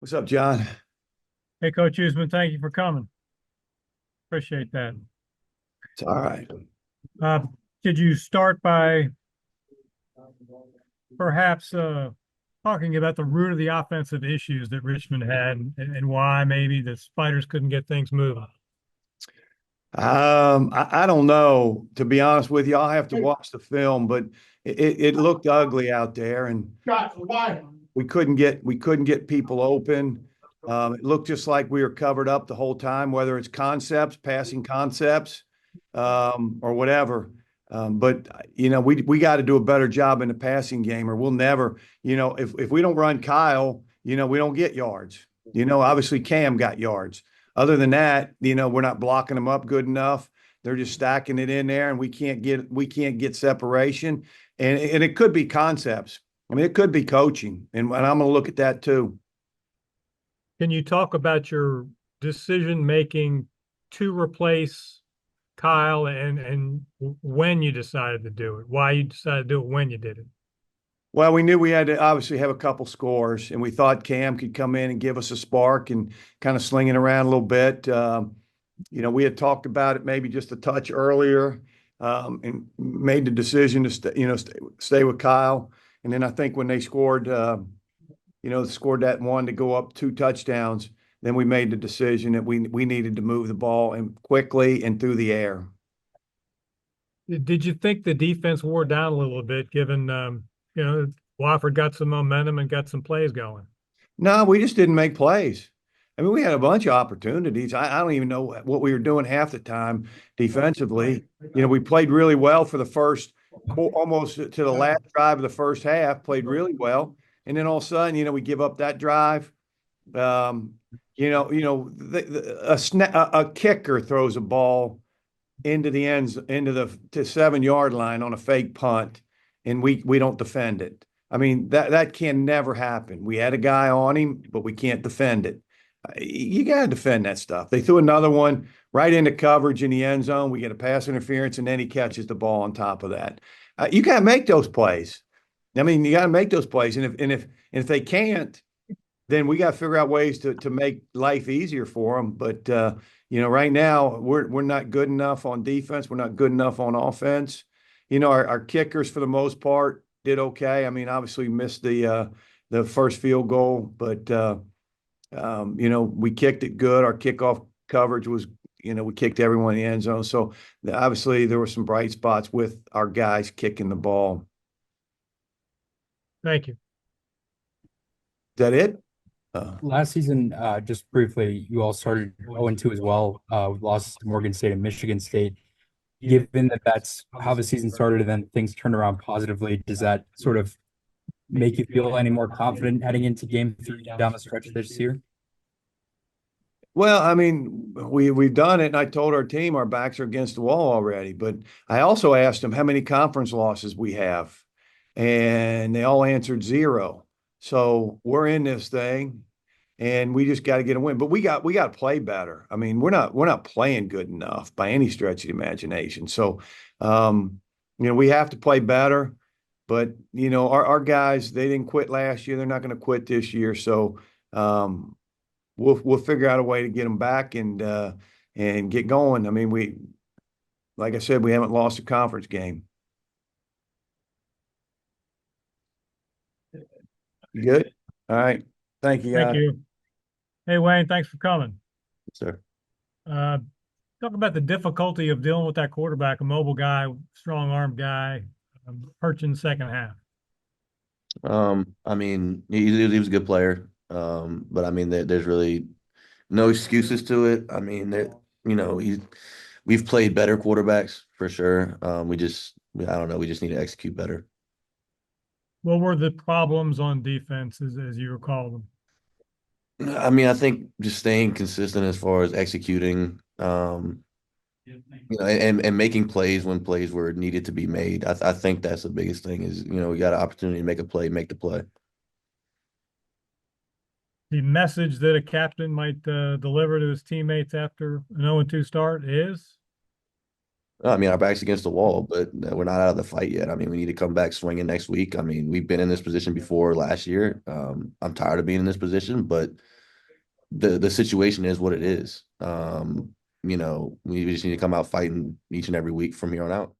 What's up, John? Hey, Coach Usman, thank you for coming. Appreciate that. It's all right. Uh, could you start by perhaps talking about the root of the offensive issues that Richmond had and why maybe the Spiders couldn't get things moving? I don't know. To be honest with you, I'll have to watch the film, but it looked ugly out there, and we couldn't get people open. It looked just like we were covered up the whole time, whether it's concepts, passing concepts, or whatever. But we got to do a better job in the passing game, or we'll never. If we don't run Kyle, we don't get yards. Obviously Cam got yards. Other than that, we're not blocking them up good enough. They're just stacking it in there, and we can't get separation. And it could be concepts. I mean, it could be coaching, and I'm going to look at that too. Can you talk about your decision making to replace Kyle and when you decided to do it, why you decided to do it when you did it? Well, we knew we had to obviously have a couple scores, and we thought Cam could come in and give us a spark and kind of sling it around a little bit. We had talked about it maybe just a touch earlier, and made the decision to stay with Kyle. And then I think when they scored that one to go up two touchdowns, then we made the decision that we needed to move the ball and quickly and through the air. Did you think the defense wore down a little bit, given you know Wofford got some momentum and got some plays going? No, we just didn't make plays. I mean, we had a bunch of opportunities. I don't even know what we were doing half the time defensively. We played really well for the first, almost to the last drive of the first half, played really well. And then all of a sudden, we give up that drive. Um, a kicker throws a ball into the ends, into the to 7 yard line on a fake punt, and we don't defend it. I mean, that can never happen. We had a guy on him, but we can't defend it. You got to defend that stuff. They threw another one right into coverage in the end zone. We get a pass interference, and then he catches the ball on top of that. You got to make those plays. I mean, you got to make those plays, and if they can't, then we got to figure out ways to make life easier for them. But right now we're not good enough on defense. We're not good enough on offense. Our kickers for the most part did okay. I mean, obviously missed the first field goal, but we kicked it good. Our kickoff coverage was, we kicked everyone in the end zone. So obviously there were some bright spots with our guys kicking the ball. Thank you. Is that it? Last season, just briefly, you all started 0-2 as well, with losses to Morgan State and Michigan State. Given that that's how the season started and then things turned around positively, does that sort of make you feel any more confident heading into game three down the stretch this year? Well, I mean, we've done it, and I told our team our backs are against the wall already. But I also asked them how many conference losses we have, and they all answered zero. So we're in this thing, and we just got to get a win. But we got to play better. I mean, we're not playing good enough by any stretch of the imagination. So, we have to play better. But our guys, they didn't quit last year. They're not going to quit this year. So. We'll figure out a way to get them back and get going. I mean, like I said, we haven't lost a conference game. You good? All right. Thank you, Thank guys. you. Hey, Wayne, thanks for coming. Sir. Uh, Talk about the difficulty of dealing with that quarterback, a mobile guy, strong arm guy, hurt you in the second half. I mean, he was a good player. But I mean, there's really no excuses to it. I mean, we've played better quarterbacks for sure. I don't know, we just need to execute better. What were the problems on defense, as you recall them? I mean, I think just staying consistent as far as executing, and making plays when plays were needed to be made. I think that's the biggest thing is, we got an opportunity to make a play, make the play. The message that a captain might deliver to his teammates after an 0-2 start is? I mean, our back's against the wall, but we're not out of the fight yet. I mean, we need to come back swinging next week. I mean, we've been in this position before last year. I'm tired of being in this position, but the situation is what it is. We just need to come out fighting each and every week from here on out.